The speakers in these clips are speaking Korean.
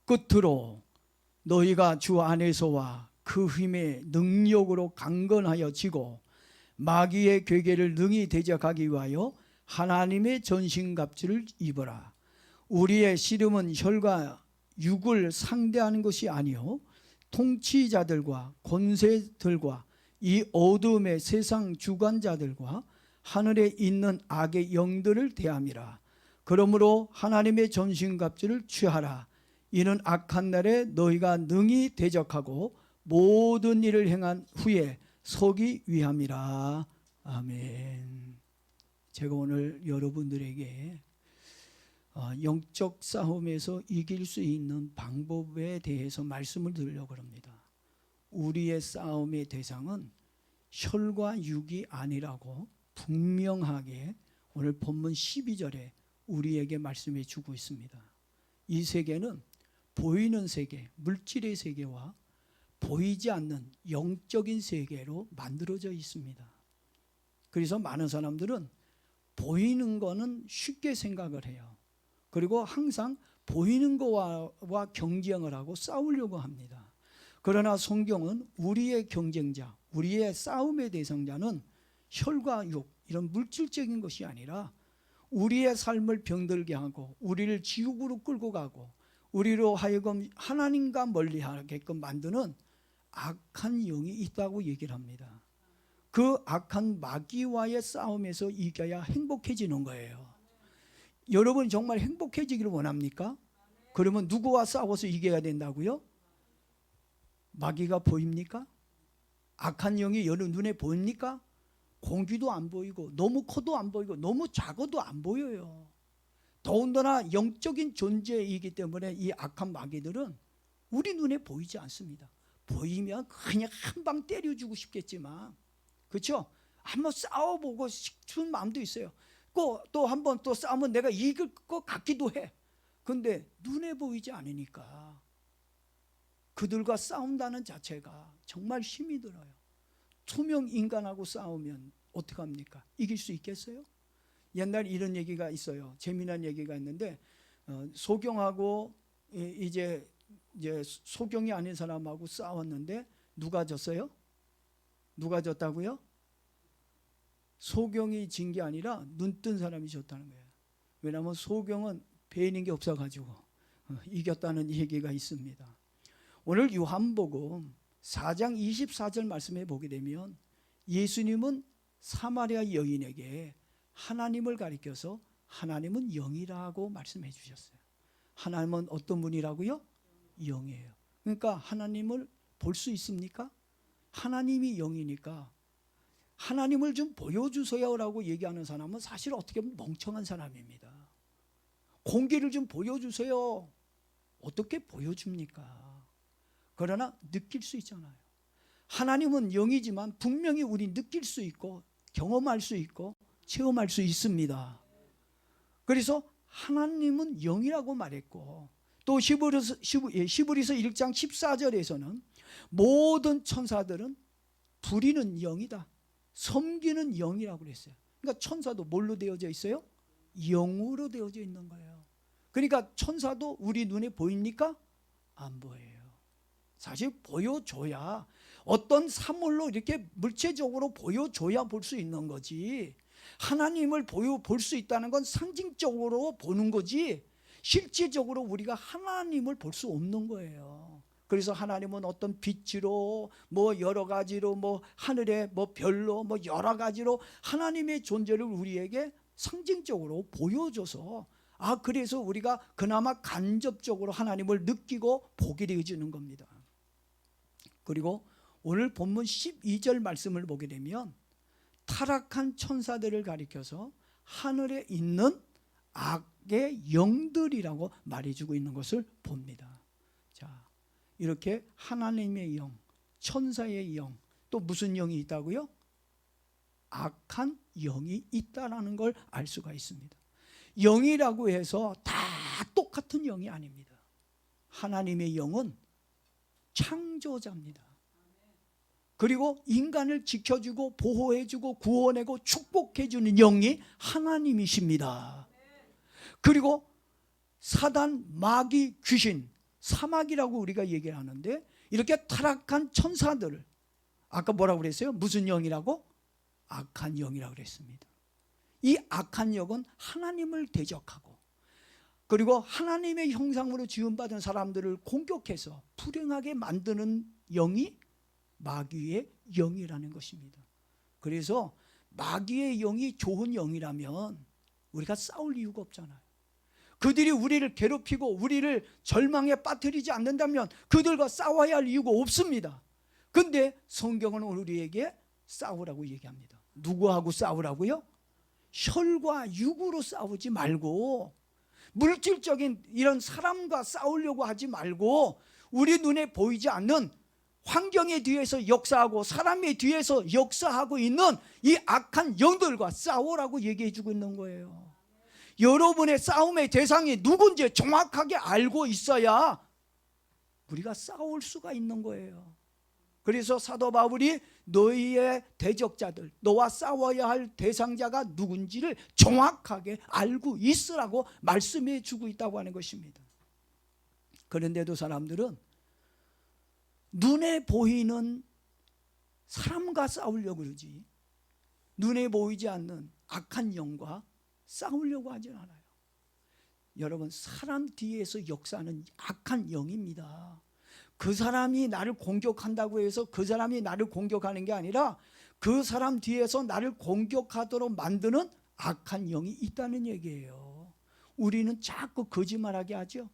끝으로 너희가 주 안에서와 그 힘의 능력으로 강건하여 지고 마귀의 괴계를 능히 대적하기 위하여 하나님의 전신갑주를 입어라. 우리의 씨름은 혈과 육을 상대하는 것이 아니요 통치자들과 권세들과 이 어둠의 세상 주관자들과 하늘에 있는 악의 영들을 대함이라. 그러므로 하나님의 전신갑주를 취하라. 이는 악한 날에 너희가 능히 대적하고 모든 일을 행한 후에 서기 위함이라. 아멘. 제가 오늘 여러분들에게 영적 싸움에서 이길 수 있는 방법에 대해서 말씀을 드리려고 합니다. 우리의 싸움의 대상은 혈과 육이 아니라고 분명하게 오늘 본문 12절에 우리에게 말씀해 주고 있습니다. 이 세계는 보이는 세계, 물질의 세계와 보이지 않는 영적인 세계로 만들어져 있습니다. 그래서 많은 사람들은 보이는 거는 쉽게 생각을 해요. 그리고 항상 보이는 거와 경쟁을 하고 싸우려고 합니다. 그러나 성경은 우리의 경쟁자, 우리의 싸움의 대상자는 혈과 육, 이런 물질적인 것이 아니라 우리의 삶을 병들게 하고 우리를 지옥으로 끌고 가고 우리로 하여금 하나님과 멀리하게끔 만드는 악한 영이 있다고 얘기를 합니다. 그 악한 마귀와의 싸움에서 이겨야 행복해지는 거예요. 여러분 정말 행복해지기를 원합니까? 그러면 누구와 싸워서 이겨야 된다고요? 마귀가 보입니까? 악한 영이 여러분 눈에 보입니까? 공기도 안 보이고 너무 커도 안 보이고 너무 작아도 안 보여요. 더군다나 영적인 존재이기 때문에 이 악한 마귀들은 우리 눈에 보이지 않습니다. 보이면 그냥 한 방 때려주고 싶겠지만, 그렇죠? 한번 싸워보고 싶은 마음도 있어요. 또 한 번 또 싸우면 내가 이길 것 같기도 해. 근데 눈에 보이지 않으니까 그들과 싸운다는 자체가 정말 힘이 들어요. 투명 인간하고 싸우면 어떡합니까? 이길 수 있겠어요? 옛날에 이런 얘기가 있어요. 재미난 얘기가 있는데 소경하고 이제 소경이 아닌 사람하고 싸웠는데 누가 졌어요? 누가 졌다고요? 소경이 진 게 아니라 눈뜬 사람이 졌다는 거예요. 왜냐하면 소경은 배이는 게 없어가지고 이겼다는 얘기가 있습니다. 오늘 요한복음 4장 24절 말씀에 보게 되면 예수님은 사마리아 여인에게 하나님을 가리켜서 하나님은 영이라고 말씀해 주셨어요. 하나님은 어떤 분이라고요? 영이에요. 그러니까 하나님을 볼 수 있습니까? 하나님이 영이니까 하나님을 좀 보여주세요라고 얘기하는 사람은 사실 어떻게 보면 멍청한 사람입니다. 공기를 좀 보여주세요. 어떻게 보여줍니까? 그러나 느낄 수 있잖아요. 하나님은 영이지만 분명히 우리 느낄 수 있고 경험할 수 있고 체험할 수 있습니다. 그래서 하나님은 영이라고 말했고 또 히브리서 1장 14절에서는 모든 천사들은 부리는 영이다, 섬기는 영이라고 그랬어요. 그러니까 천사도 뭘로 되어져 있어요? 영으로 되어져 있는 거예요. 그러니까 천사도 우리 눈에 보입니까? 안 보여요. 사실 보여줘야 어떤 사물로 이렇게 물체적으로 보여줘야 볼 수 있는 거지, 하나님을 볼 수 있다는 건 상징적으로 보는 거지 실질적으로 우리가 하나님을 볼 수 없는 거예요. 그래서 하나님은 어떤 빛으로 뭐 여러 가지로 뭐 하늘의 뭐 별로 뭐 여러 가지로 하나님의 존재를 우리에게 상징적으로 보여줘서 그래서 우리가 그나마 간접적으로 하나님을 느끼고 보게 되어지는 겁니다. 그리고 오늘 본문 12절 말씀을 보게 되면 타락한 천사들을 가리켜서 하늘에 있는 악의 영들이라고 말해주고 있는 것을 봅니다. 자, 이렇게 하나님의 영, 천사의 영, 또 무슨 영이 있다고요? 악한 영이 있다라는 걸 알 수가 있습니다. 영이라고 해서 다 똑같은 영이 아닙니다. 하나님의 영은 창조자입니다. 그리고 인간을 지켜주고 보호해주고 구원하고 축복해주는 영이 하나님이십니다. 그리고 사단, 마귀, 귀신, 사막이라고 우리가 얘기를 하는데, 이렇게 타락한 천사들을 아까 뭐라고 그랬어요? 무슨 영이라고? 악한 영이라고 그랬습니다. 이 악한 영은 하나님을 대적하고, 그리고 하나님의 형상으로 지음받은 사람들을 공격해서 불행하게 만드는 영이 마귀의 영이라는 것입니다. 그래서 마귀의 영이 좋은 영이라면 우리가 싸울 이유가 없잖아요. 그들이 우리를 괴롭히고 우리를 절망에 빠뜨리지 않는다면 그들과 싸워야 할 이유가 없습니다. 근데 성경은 우리에게 싸우라고 얘기합니다. 누구하고 싸우라고요? 혈과 육으로 싸우지 말고, 물질적인 이런 사람과 싸우려고 하지 말고, 우리 눈에 보이지 않는 환경의 뒤에서 역사하고 사람의 뒤에서 역사하고 있는 이 악한 영들과 싸우라고 얘기해 주고 있는 거예요. 여러분의 싸움의 대상이 누군지 정확하게 알고 있어야 우리가 싸울 수가 있는 거예요. 그래서 사도 바울이 너희의 대적자들, 너와 싸워야 할 대상자가 누군지를 정확하게 알고 있으라고 말씀해 주고 있다고 하는 것입니다. 그런데도 사람들은 눈에 보이는 사람과 싸우려고 그러지, 눈에 보이지 않는 악한 영과 싸우려고 하지 않아요. 여러분, 사람 뒤에서 역사하는 악한 영입니다. 그 사람이 나를 공격한다고 해서 그 사람이 나를 공격하는 게 아니라 그 사람 뒤에서 나를 공격하도록 만드는 악한 영이 있다는 얘기예요. 우리는 자꾸 거짓말하게 하죠.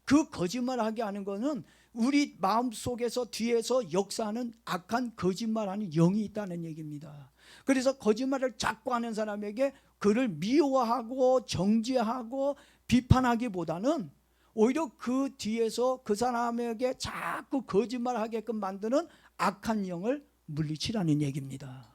그 거짓말하게 하는 거는 우리 마음속에서 뒤에서 역사하는 악한 거짓말하는 영이 있다는 얘기입니다. 그래서 거짓말을 자꾸 하는 사람에게 그를 미워하고 정죄하고 비판하기보다는 오히려 그 뒤에서 그 사람에게 자꾸 거짓말하게끔 만드는 악한 영을 물리치라는 얘기입니다.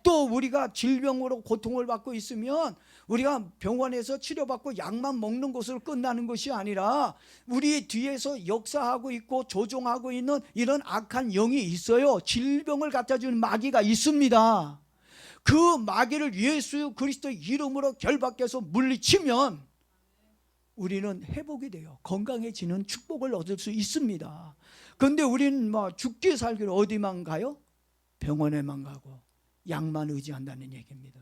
또 우리가 질병으로 고통을 받고 있으면 우리가 병원에서 치료받고 약만 먹는 것으로 끝나는 것이 아니라 우리 뒤에서 역사하고 있고 조종하고 있는 이런 악한 영이 있어요. 질병을 갖다 주는 마귀가 있습니다. 그 마귀를 예수 그리스도의 이름으로 결박해서 물리치면 우리는 회복이 돼요. 건강해지는 축복을 얻을 수 있습니다. 그런데 우리는 죽기 살기로 어디만 가요? 병원에만 가고 약만 의지한다는 얘기입니다.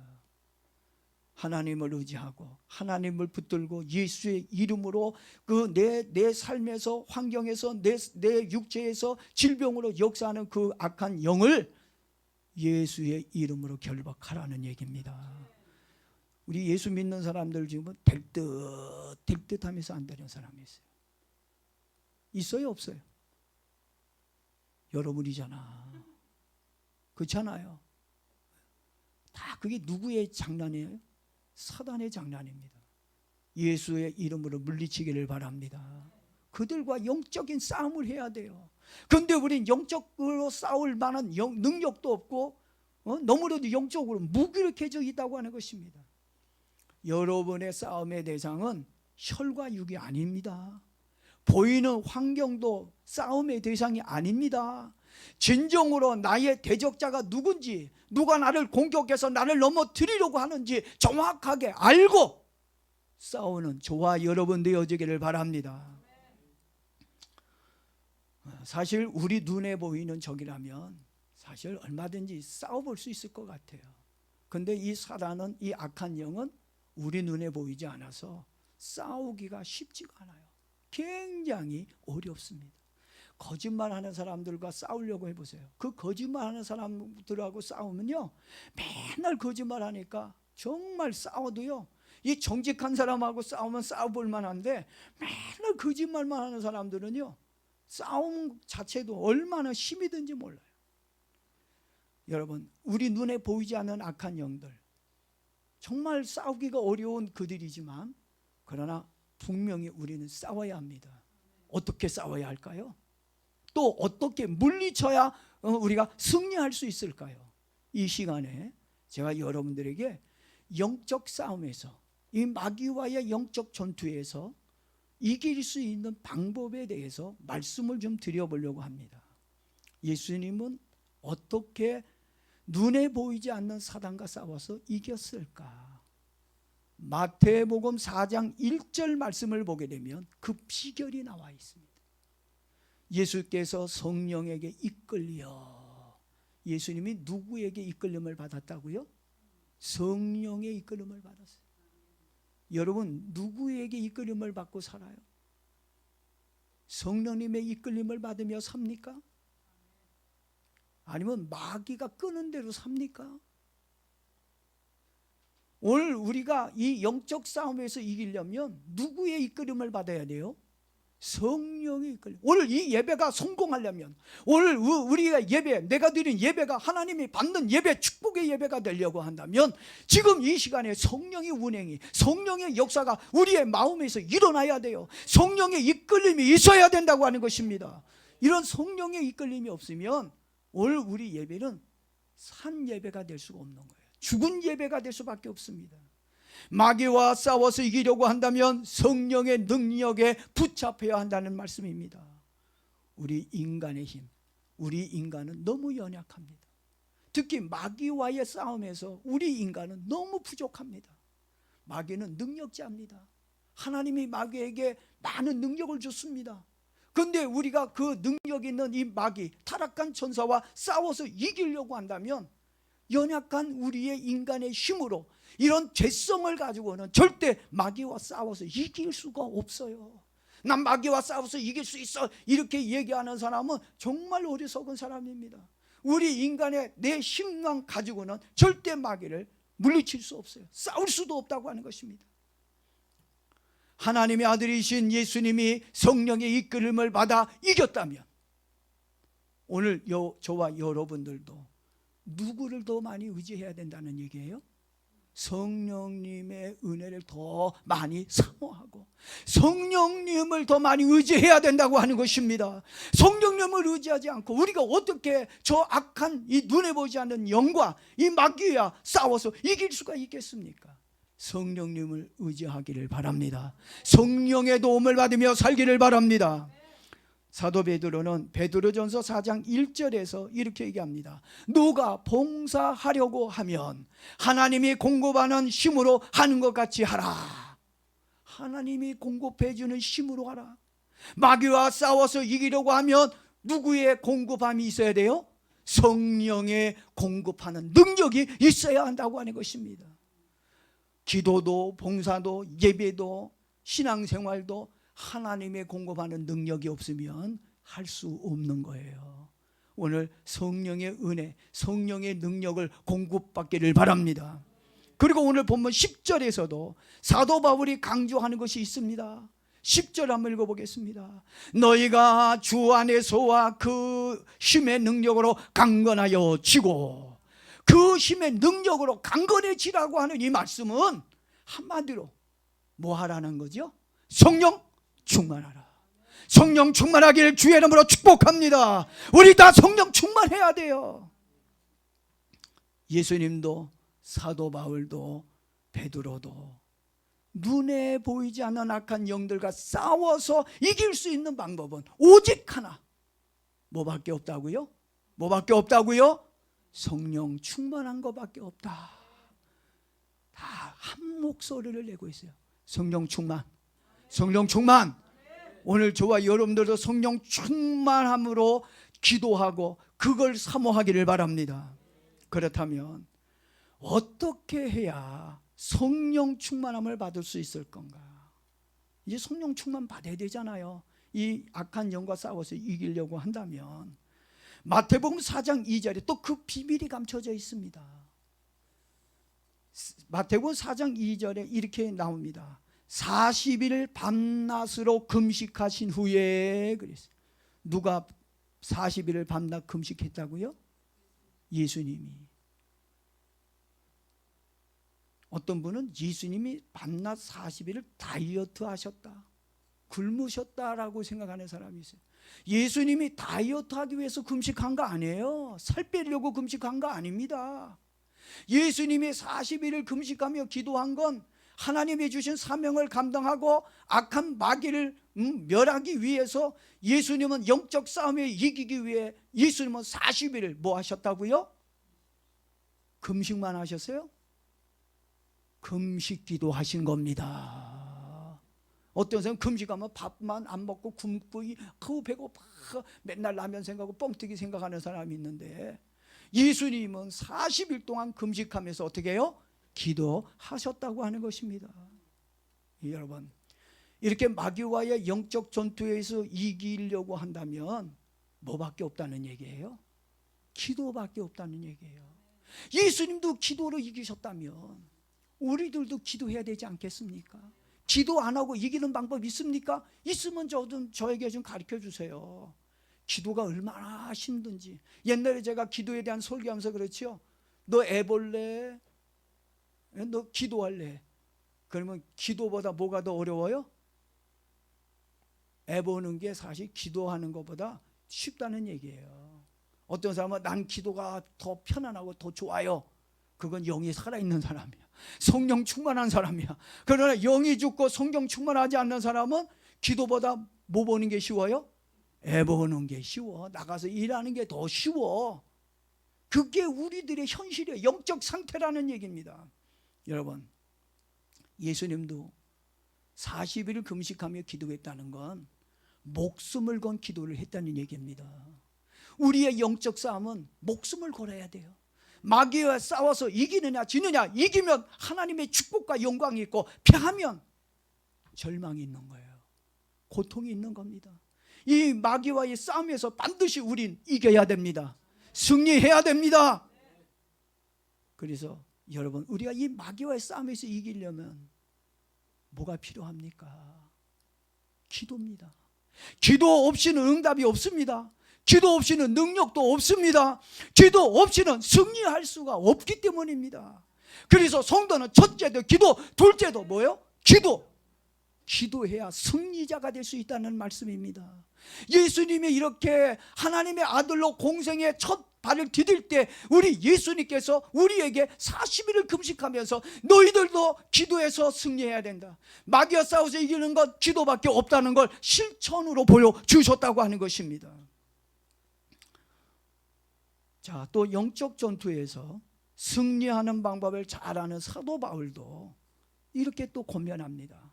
하나님을 의지하고 하나님을 붙들고 예수의 이름으로 그 내 삶에서, 환경에서, 내 육체에서 질병으로 역사하는 그 악한 영을 예수의 이름으로 결박하라는 얘기입니다. 우리 예수 믿는 사람들 중에 될 듯 하면서 안 되는 사람이 있어요. 있어요, 없어요? 여러분이잖아. 그렇잖아요. 다 그게 누구의 장난이에요? 사단의 장난입니다. 예수의 이름으로 물리치기를 바랍니다. 그들과 영적인 싸움을 해야 돼요. 그런데 우린 영적으로 싸울 만한 능력도 없고 너무나도 영적으로 무기력해져 있다고 하는 것입니다. 여러분의 싸움의 대상은 혈과 육이 아닙니다. 보이는 환경도 싸움의 대상이 아닙니다. 진정으로 나의 대적자가 누군지, 누가 나를 공격해서 나를 넘어뜨리려고 하는지 정확하게 알고 싸우는 저와 여러분 되어지기를 바랍니다. 사실 우리 눈에 보이는 적이라면 사실 얼마든지 싸워볼 수 있을 것 같아요. 그런데 이 사단은, 이 악한 영은 우리 눈에 보이지 않아서 싸우기가 쉽지가 않아요. 굉장히 어렵습니다. 거짓말하는 사람들과 싸우려고 해보세요. 그 거짓말하는 사람들하고 싸우면요, 맨날 거짓말하니까 정말 싸워도요, 이 정직한 사람하고 싸우면 싸워볼 만한데 맨날 거짓말만 하는 사람들은요, 싸움 자체도 얼마나 힘이 든지 몰라요. 여러분, 우리 눈에 보이지 않는 악한 영들, 정말 싸우기가 어려운 그들이지만 그러나 분명히 우리는 싸워야 합니다. 어떻게 싸워야 할까요? 또 어떻게 물리쳐야 우리가 승리할 수 있을까요? 이 시간에 제가 여러분들에게 영적 싸움에서, 이 마귀와의 영적 전투에서 이길 수 있는 방법에 대해서 말씀을 좀 드려보려고 합니다. 예수님은 어떻게 눈에 보이지 않는 사단과 싸워서 이겼을까? 마태복음 4장 1절 말씀을 보게 되면 그 비결이 나와 있습니다. 예수께서 성령에게 이끌려, 예수님이 누구에게 이끌림을 받았다고요? 성령의 이끌림을 받았어요. 여러분 누구에게 이끌림을 받고 살아요? 성령님의 이끌림을 받으며 삽니까? 아니면 마귀가 끄는 대로 삽니까? 오늘 우리가 이 영적 싸움에서 이기려면 누구의 이끌림을 받아야 돼요? 성령의 이끌림. 오늘 이 예배가 성공하려면, 오늘 우리가 예배, 내가 드린 예배가 하나님이 받는 예배, 축복의 예배가 되려고 한다면 지금 이 시간에 성령의 운행이, 성령의 역사가 우리의 마음에서 일어나야 돼요. 성령의 이끌림이 있어야 된다고 하는 것입니다. 이런 성령의 이끌림이 없으면 오늘 우리 예배는 산 예배가 될 수가 없는 거예요. 죽은 예배가 될 수밖에 없습니다. 마귀와 싸워서 이기려고 한다면 성령의 능력에 붙잡혀야 한다는 말씀입니다. 우리 인간의 힘, 우리 인간은 너무 연약합니다. 특히 마귀와의 싸움에서 우리 인간은 너무 부족합니다. 마귀는 능력자입니다. 하나님이 마귀에게 많은 능력을 줬습니다. 그런데 우리가 그 능력 있는 이 마귀, 타락한 천사와 싸워서 이기려고 한다면 연약한 우리의 인간의 힘으로, 이런 죄성을 가지고는 절대 마귀와 싸워서 이길 수가 없어요. 난 마귀와 싸워서 이길 수 있어, 이렇게 얘기하는 사람은 정말 어리석은 사람입니다. 우리 인간의 내 힘만 가지고는 절대 마귀를 물리칠 수 없어요. 싸울 수도 없다고 하는 것입니다. 하나님의 아들이신 예수님이 성령의 이끌림을 받아 이겼다면 오늘 저와 여러분들도 누구를 더 많이 의지해야 된다는 얘기예요? 성령님의 은혜를 더 많이 사모하고 성령님을 더 많이 의지해야 된다고 하는 것입니다. 성령님을 의지하지 않고 우리가 어떻게 저 악한 이 눈에 보이지 않는 영과 이 마귀와 싸워서 이길 수가 있겠습니까? 성령님을 의지하기를 바랍니다. 성령의 도움을 받으며 살기를 바랍니다. 사도 베드로는 베드로전서 4장 1절에서 이렇게 얘기합니다. 누가 봉사하려고 하면 하나님이 공급하는 힘으로 하는 것 같이 하라. 하나님이 공급해 주는 힘으로 하라. 마귀와 싸워서 이기려고 하면 누구의 공급함이 있어야 돼요? 성령의 공급하는 능력이 있어야 한다고 하는 것입니다. 기도도 봉사도 예배도 신앙생활도 하나님의 공급하는 능력이 없으면 할 수 없는 거예요. 오늘 성령의 은혜, 성령의 능력을 공급받기를 바랍니다. 그리고 오늘 본문 10절에서도 사도 바울이 강조하는 것이 있습니다. 10절 한번 읽어보겠습니다. 너희가 주 안에서와 그 힘의 능력으로 강건하여 지고, 그 힘의 능력으로 강건해지라고 하는 이 말씀은 한마디로 뭐 하라는 거죠? 성령 충만하라. 성령 충만하기를 주의 이름으로 축복합니다. 우리 다 성령 충만해야 돼요. 예수님도 사도 바울도 베드로도 눈에 보이지 않는 악한 영들과 싸워서 이길 수 있는 방법은 오직 하나, 뭐밖에 없다고요? 뭐밖에 없다고요? 성령 충만한 것밖에 없다. 다 한 목소리를 내고 있어요. 성령 충만, 성령 충만. 오늘 저와 여러분들도 성령 충만함으로 기도하고 그걸 사모하기를 바랍니다. 그렇다면 어떻게 해야 성령 충만함을 받을 수 있을 건가? 이제 성령 충만 받아야 되잖아요. 이 악한 영과 싸워서 이기려고 한다면 마태복음 4장 2절에 또 그 비밀이 감춰져 있습니다. 마태복음 4장 2절에 이렇게 나옵니다. 40일 밤낮으로 금식하신 후에 그랬어요. 누가 40일을 밤낮 금식했다고요? 예수님이. 어떤 분은 예수님이 밤낮 40일을 다이어트 하셨다, 굶으셨다라고 생각하는 사람이 있어요. 예수님이 다이어트 하기 위해서 금식한 거 아니에요. 살 빼려고 금식한 거 아닙니다. 예수님이 40일을 금식하며 기도한 건 하나님이 주신 사명을 감당하고 악한 마귀를 멸하기 위해서, 예수님은 영적 싸움에 이기기 위해 예수님은 40일을 뭐 하셨다고요? 금식만 하셨어요? 금식 기도하신 겁니다. 어떤 사람은 금식하면 밥만 안 먹고 굶고 그 배고파 맨날 라면 생각하고 뻥튀기 생각하는 사람이 있는데, 예수님은 40일 동안 금식하면서 어떻게 해요? 기도하셨다고 하는 것입니다. 여러분, 이렇게 마귀와의 영적 전투에서 이기려고 한다면 뭐밖에 없다는 얘기예요? 기도밖에 없다는 얘기예요. 예수님도 기도로 이기셨다면 우리들도 기도해야 되지 않겠습니까? 기도 안 하고 이기는 방법 있습니까? 있으면 저에게 좀 가르쳐 주세요. 기도가 얼마나 힘든지. 옛날에 제가 기도에 대한 설교하면서 그렇죠. 너 애 볼래? 너 기도할래? 그러면 기도보다 뭐가 더 어려워요? 애 보는 게 사실 기도하는 것보다 쉽다는 얘기예요. 어떤 사람은 난 기도가 더 편안하고 더 좋아요. 그건 영이 살아있는 사람이야. 성령 충만한 사람이야. 그러나 영이 죽고 성령 충만하지 않는 사람은 기도보다 뭐 보는 게 쉬워요? 애 보는 게 쉬워. 나가서 일하는 게 더 쉬워. 그게 우리들의 현실이에요. 영적 상태라는 얘기입니다. 여러분, 예수님도 40일 금식하며 기도했다는 건 목숨을 건 기도를 했다는 얘기입니다. 우리의 영적 싸움은 목숨을 걸어야 돼요. 마귀와 싸워서 이기느냐 지느냐, 이기면 하나님의 축복과 영광이 있고 패하면 절망이 있는 거예요. 고통이 있는 겁니다. 이 마귀와의 싸움에서 반드시 우린 이겨야 됩니다. 승리해야 됩니다. 그래서 여러분, 우리가 이 마귀와의 싸움에서 이기려면 뭐가 필요합니까? 기도입니다. 기도 없이는 응답이 없습니다. 기도 없이는 능력도 없습니다. 기도 없이는 승리할 수가 없기 때문입니다. 그래서 성도는 첫째도 기도, 둘째도 뭐예요? 기도. 기도해야 승리자가 될 수 있다는 말씀입니다. 예수님이 이렇게 하나님의 아들로 공생의 첫 발을 디딜 때 우리 예수님께서 우리에게 40일을 금식하면서 너희들도 기도해서 승리해야 된다. 마귀와 싸워서 이기는 건 기도밖에 없다는 걸 실천으로 보여주셨다고 하는 것입니다. 자, 또 영적 전투에서 승리하는 방법을 잘 아는 사도 바울도 이렇게 또 권면합니다.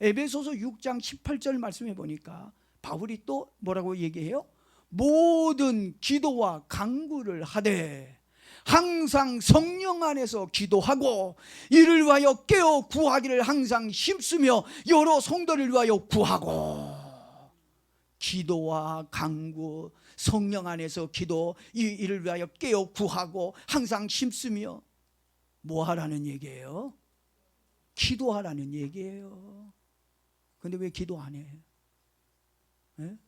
에베소서 6장 18절 말씀해 보니까 바울이 또 뭐라고 얘기해요? 모든 기도와 간구를 하되 항상 성령 안에서 기도하고 이를 위하여 깨어 구하기를 항상 힘쓰며 여러 성도를 위하여 구하고. 기도와 간구, 성령 안에서 기도, 이를 위하여 깨어 구하고 항상 힘쓰며 뭐 하라는 얘기예요? 기도하라는 얘기예요. 근데 왜 기도 안 해? 예?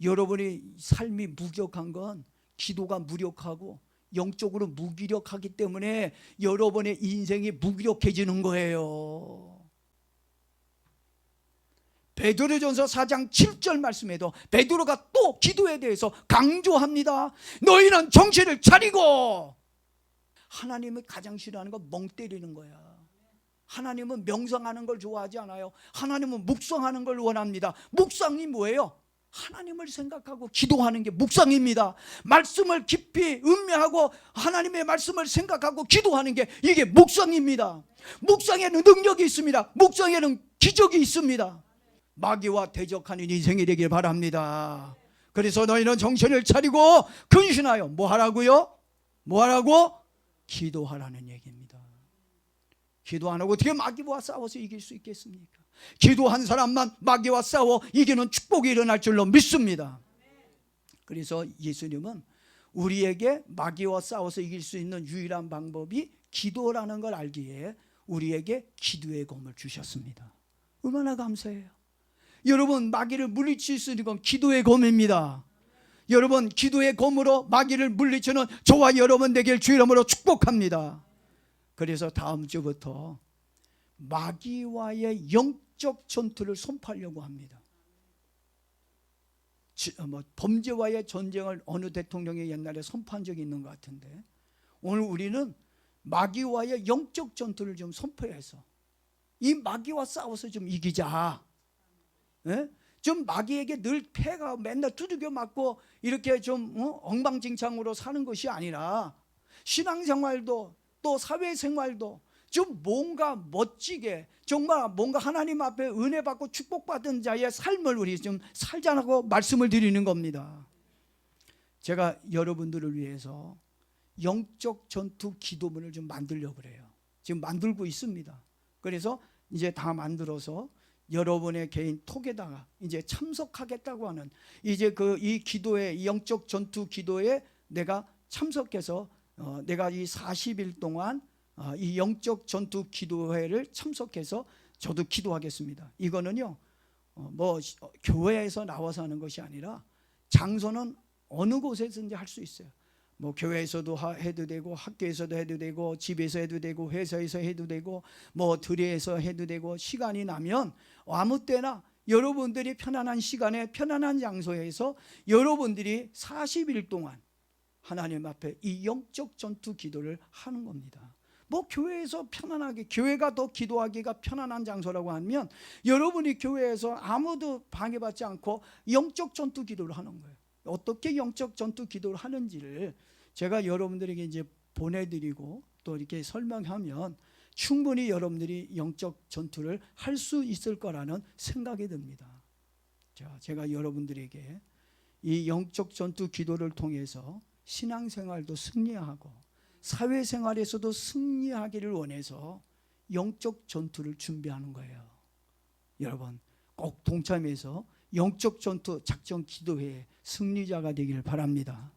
여러분의 삶이 무기력한 건 기도가 무력하고 영적으로 무기력하기 때문에 여러분의 인생이 무기력해지는 거예요. 베드로전서 4장 7절 말씀에도 베드로가 또 기도에 대해서 강조합니다. 너희는 정신을 차리고. 하나님이 가장 싫어하는 건 멍 때리는 거야. 하나님은 명상하는 걸 좋아하지 않아요. 하나님은 묵상하는 걸 원합니다. 묵상이 뭐예요? 하나님을 생각하고 기도하는 게 묵상입니다. 말씀을 깊이 음미하고 하나님의 말씀을 생각하고 기도하는 게 이게 묵상입니다. 묵상에는 능력이 있습니다. 묵상에는 기적이 있습니다. 마귀와 대적하는 인생이 되길 바랍니다. 그래서 너희는 정신을 차리고 근신하여 뭐 하라고요? 뭐 하라고? 기도하라는 얘기입니다. 기도 안 하고 어떻게 마귀와 싸워서 이길 수 있겠습니까? 기도한 사람만 마귀와 싸워 이기는 축복이 일어날 줄로 믿습니다. 그래서 예수님은 우리에게 마귀와 싸워서 이길 수 있는 유일한 방법이 기도라는 걸 알기에 우리에게 기도의 검을 주셨습니다. 얼마나 감사해요. 여러분, 마귀를 물리칠 수 있는 건 기도의 검입니다. 여러분, 기도의 검으로 마귀를 물리치는 저와 여러분 되길 주 이름으로 축복합니다. 그래서 다음 주부터 마귀와의 영적 전투를 선포하려고 합니다. 범죄와의 전쟁을 어느 대통령이 옛날에 선포한 적이 있는 것 같은데, 오늘 우리는 마귀와의 영적 전투를 좀 선포해서 이 마귀와 싸워서 좀 이기자. 예? 좀 마귀에게 늘 패가 맨날 두들겨 맞고 이렇게 좀 엉망진창으로 사는 것이 아니라 신앙생활도 또 사회생활도 좀 뭔가 멋지게, 정말 뭔가 하나님 앞에 은혜 받고 축복받은 자의 삶을 우리 좀 살자고 말씀을 드리는 겁니다. 제가 여러분들을 위해서 영적 전투 기도문을 좀 만들려고 그래요. 지금 만들고 있습니다. 그래서 이제 다 만들어서 여러분의 개인 톡에다가 이제 참석하겠다고 하는, 이제 이 기도에, 이 영적 전투 기도에 내가 참석해서 내가 이 40일 동안 이 영적 전투 기도회를 참석해서 저도 기도하겠습니다. 이거는요 교회에서 나와서 하는 것이 아니라 장소는 어느 곳에서든지 할 수 있어요. 뭐 교회에서도 해도 되고, 학교에서도 해도 되고, 집에서 해도 되고, 회사에서 해도 되고, 뭐 들에서 해도 되고, 시간이 나면 아무 때나 여러분들이 편안한 시간에 편안한 장소에서 여러분들이 40일 동안 하나님 앞에 이 영적 전투 기도를 하는 겁니다. 뭐 교회에서 편안하게, 교회가 더 기도하기가 편안한 장소라고 하면 여러분이 교회에서 아무도 방해받지 않고 영적 전투 기도를 하는 거예요. 어떻게 영적 전투 기도를 하는지를 제가 여러분들에게 이제 보내드리고 또 이렇게 설명하면 충분히 여러분들이 영적 전투를 할 수 있을 거라는 생각이 듭니다. 자, 제가 여러분들에게 이 영적 전투 기도를 통해서 신앙생활도 승리하고 사회생활에서도 승리하기를 원해서 영적 전투를 준비하는 거예요. 여러분 꼭 동참해서 영적 전투 작전 기도회의 승리자가 되기를 바랍니다.